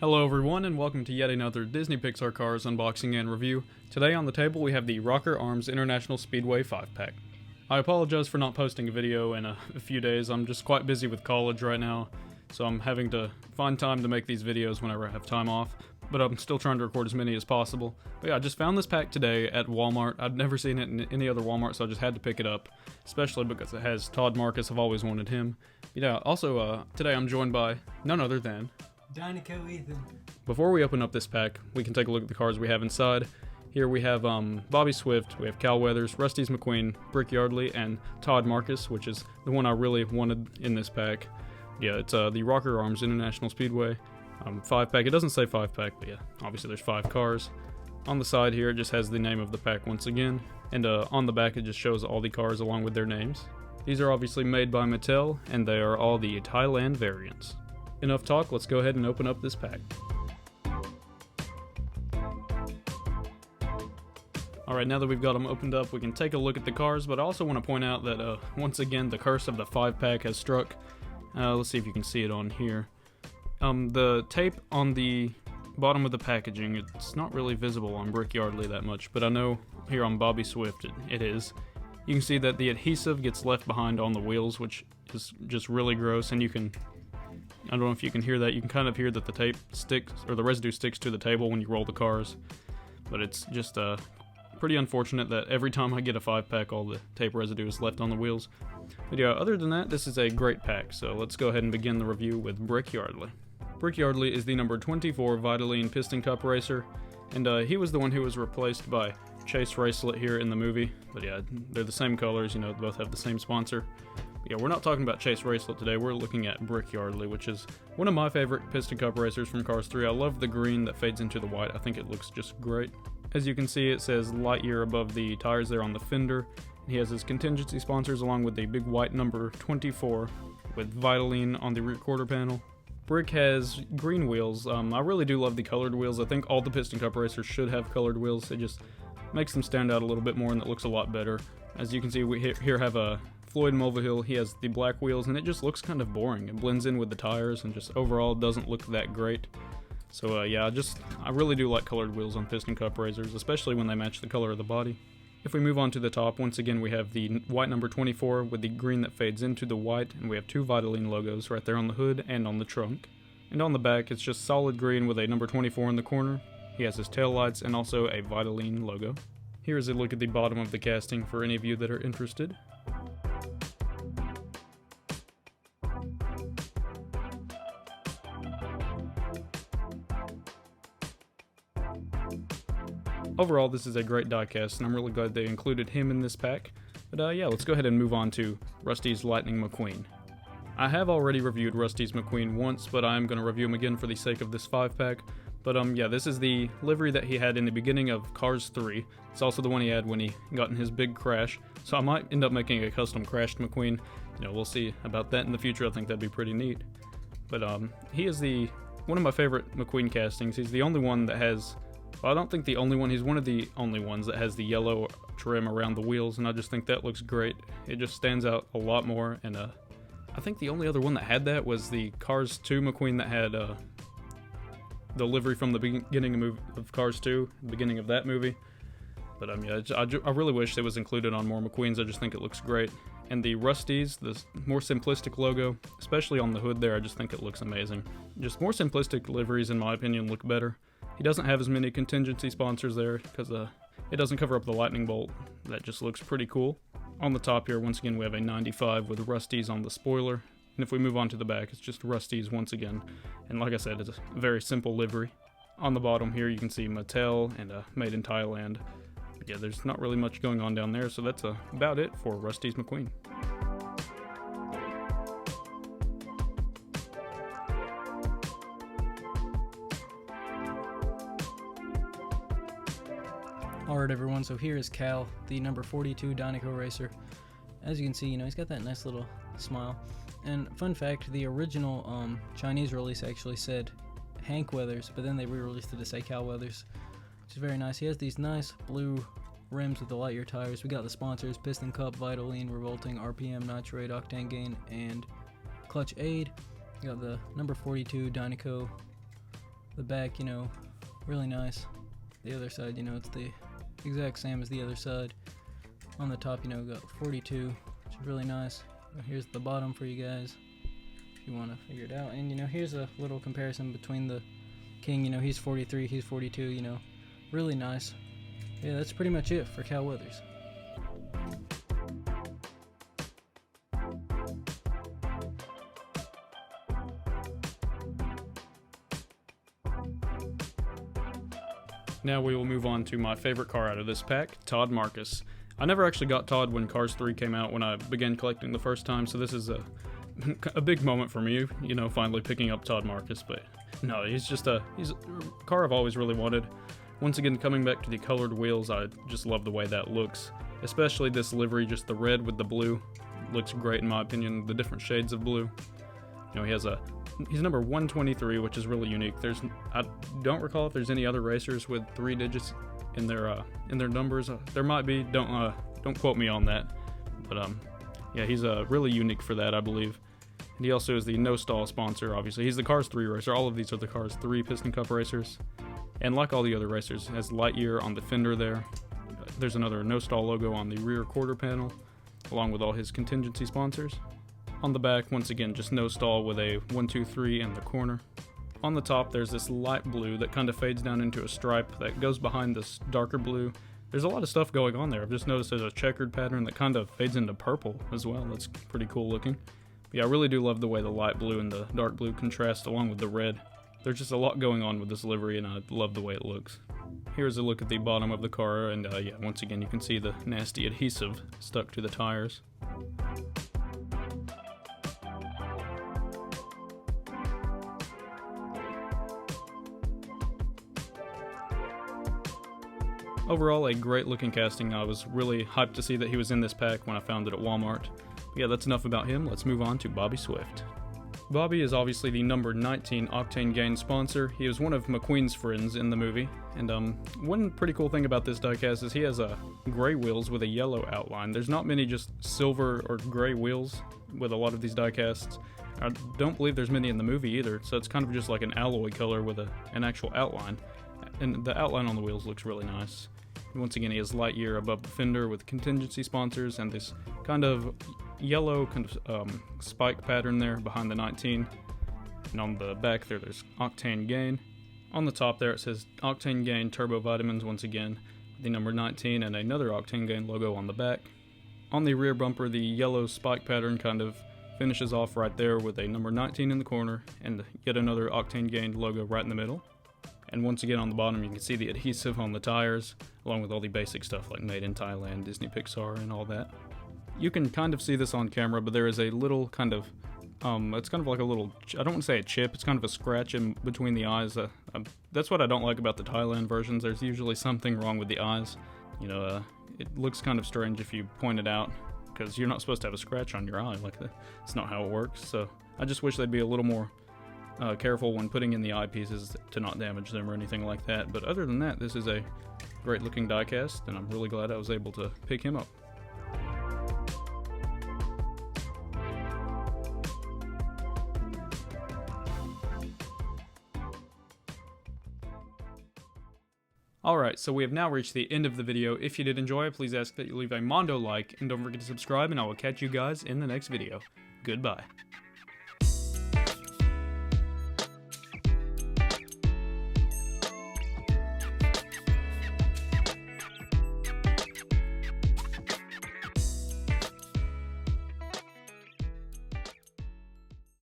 Hello everyone and welcome to yet another Disney Pixar Cars unboxing and review. Today on the table we have the Rocker Arms International Speedway 5-pack. I apologize for not posting a video in a few days. I'm just quite busy with college right now, so I'm having to find time to make these videos whenever I have time off, but I'm still trying to record as many as possible. But yeah, I just found this pack today at Walmart. I'd never seen it in any other Walmart, so I just had to pick it up, especially because it has Todd Marcus. I've always wanted him. Yeah, also today I'm joined by none other than Dinoco Ethan. Before we open up this pack, we can take a look at the cars we have inside. Here we have Bobby Swift, we have Cal Weathers, Rusty's McQueen, Brick Yardley, and Todd Marcus, which is the one I really wanted in this pack. Yeah, it's the Rocker Arms International Speedway 5-pack. It doesn't say 5-pack, but yeah, obviously there's 5 cars. On the side here, it just has the name of the pack once again, and on the back it just shows all the cars along with their names. These are obviously made by Mattel, and they are all the Thailand variants. Enough talk, let's go ahead and open up this pack. Alright, now that we've got them opened up, we can take a look at the cars, but I also want to point out that, once again, the curse of the 5-pack has struck. Let's see if you can see it on here. The tape on the bottom of the packaging, it's not really visible on Brick Yardley that much, but I know here on Bobby Swift it is. You can see that the adhesive gets left behind on the wheels, which is just really gross, and you can... I don't know if you can hear that. You can kind of hear that the tape sticks, or the residue sticks to the table when you roll the cars. But it's just pretty unfortunate that every time I get a 5-pack, all the tape residue is left on the wheels. But yeah, other than that, this is a great pack. So let's go ahead and begin the review with Brick Yardley. Brick Yardley is the number 24 Vitaline Piston Cup racer, and he was the one who was replaced by Chase Racelet here in the movie. But yeah, they're the same colors, you know, both have the same sponsor. Yeah, we're not talking about Chase Racelet today, we're looking at Brick Yardley, which is one of my favorite Piston Cup racers from Cars 3. I love the green that fades into the white, I think it looks just great. As you can see, it says light year above the tires there on the fender. He has his contingency sponsors along with the big white number 24 with Vitaline on the rear quarter panel. Brick has green wheels. I really do love the colored wheels. I think all the Piston Cup racers should have colored wheels. It just makes them stand out a little bit more and it looks a lot better. As you can see, we here have a Floyd Mulvihill. He has the black wheels and it just looks kind of boring. It blends in with the tires and just overall doesn't look that great. So yeah, I really do like colored wheels on Piston Cup racers, especially when they match the color of the body. If we move on to the top, once again we have the white number 24 with the green that fades into the white, and we have 2 Vitaline logos right there on the hood and on the trunk. And on the back it's just solid green with a number 24 in the corner. He has his tail lights and also a Vitaline logo. Here is a look at the bottom of the casting for any of you that are interested. Overall, this is a great diecast, and I'm really glad they included him in this pack. But yeah, let's go ahead and move on to Rusty's Lightning McQueen. I have already reviewed Rusty's McQueen once, but I'm going to review him again for the sake of this 5-pack. But yeah, this is the livery that he had in the beginning of Cars 3. It's also the one he had when he got in his big crash. So I might end up making a custom crashed McQueen. You know, we'll see about that in the future. I think that'd be pretty neat. But he is one of my favorite McQueen castings. He's the only one that has... Well, I don't think the only one, he's one of the only ones that has the yellow trim around the wheels, and I just think that looks great. It just stands out a lot more, and I think the only other one that had that was the Cars 2 McQueen that had the livery from the beginning of Cars 2, the beginning of that movie. But yeah, I really wish it was included on more McQueens. I just think it looks great. And the Rusty's, the more simplistic logo, especially on the hood there, I just think it looks amazing. Just more simplistic liveries, in my opinion, look better. He doesn't have as many contingency sponsors there because it doesn't cover up the lightning bolt. That just looks pretty cool. On the top here, once again, we have a 95 with Rusty's on the spoiler. And if we move on to the back, it's just Rusty's once again. And like I said, it's a very simple livery. On the bottom here, you can see Mattel and made in Thailand. But yeah, there's not really much going on down there, so that's about it for Rusty's McQueen. Alright everyone, so here is Cal, the number 42 Dinoco racer. As you can see, he's got that nice little smile. And fun fact, the original Chinese release actually said Hank Weathers, but then they re-released it to say Cal Weathers, which is very nice. He has these nice blue rims with the light year tires. We got the sponsors, Piston Cup, Vitaline, Revolting, RPM, Nitrate, Octane Gain, and Clutch Aid. We got the number 42 Dinoco The back, you know, really nice. The other side, you know, it's the exact same as the other side. On the top, you know, we got 42, which is really nice. Here's the bottom for you guys, if you want to figure it out. And, you know, here's a little comparison between the King. You know, he's 43, he's 42, you know, really nice. Yeah, that's pretty much it for Cal Weathers. Now we will move on to my favorite car out of this pack, Todd Marcus. I never actually got Todd when Cars 3 came out when I began collecting the first time, so this is a big moment for me, you know, finally picking up Todd Marcus. But no, he's a car I've always really wanted. Once again, coming back to the colored wheels, I just love the way that looks. Especially this livery, just the red with the blue. Looks great in my opinion, the different shades of blue. You know, he's number 123, which is really unique. I don't recall if there's any other racers with 3 digits in their numbers. There might be. Don't quote me on that. But yeah, he's really unique for that, I believe. And he also is the No Stall sponsor. Obviously, he's the Cars 3 racer. All of these are the Cars 3 Piston Cup racers. And like all the other racers, has Lightyear on the fender there. There's another No Stall logo on the rear quarter panel, along with all his contingency sponsors. On the back, once again, just No Stall with a 1, 2, 3 in the corner. On the top, there's this light blue that kind of fades down into a stripe that goes behind this darker blue. There's a lot of stuff going on there. I've just noticed there's a checkered pattern that kind of fades into purple as well. That's pretty cool looking. But yeah, I really do love the way the light blue and the dark blue contrast along with the red. There's just a lot going on with this livery, and I love the way it looks. Here's a look at the bottom of the car, and yeah, once again, you can see the nasty adhesive stuck to the tires. Overall, a great looking casting. I was really hyped to see that he was in this pack when I found it at Walmart. But yeah, that's enough about him. Let's move on to Bobby Swift. Bobby is obviously the number 19 Octane Gain sponsor. He was one of McQueen's friends in the movie. And one pretty cool thing about this diecast is he has gray wheels with a yellow outline. There's not many just silver or gray wheels with a lot of these diecasts. I don't believe there's many in the movie either, so it's kind of just like an alloy color with an actual outline. And the outline on the wheels looks really nice. Once again, he has Lightyear above the fender with contingency sponsors and this kind of yellow spike pattern there behind the 19. And on the back there's Octane Gain. On the top there it says Octane Gain Turbo Vitamins once again, the number 19 and another Octane Gain logo on the back. On the rear bumper, the yellow spike pattern kind of finishes off right there with a number 19 in the corner and yet another Octane Gain logo right in the middle. And once again on the bottom you can see the adhesive on the tires, along with all the basic stuff like Made in Thailand, Disney Pixar, and all that. You can kind of see this on camera, but there is a little kind of, it's kind of like a little, I don't want to say a chip, it's kind of a scratch in between the eyes. That's what I don't like about the Thailand versions. There's usually something wrong with the eyes. You know, it looks kind of strange if you point it out, because you're not supposed to have a scratch on your eye like that. It's not how it works, so I just wish they'd be a little more careful when putting in the eyepieces to not damage them or anything like that. But other than that, this is a great looking diecast, and I'm really glad I was able to pick him up. Alright, so we have now reached the end of the video. If you did enjoy it, please ask that you leave a Mondo like, and don't forget to subscribe, and I will catch you guys in the next video. Goodbye.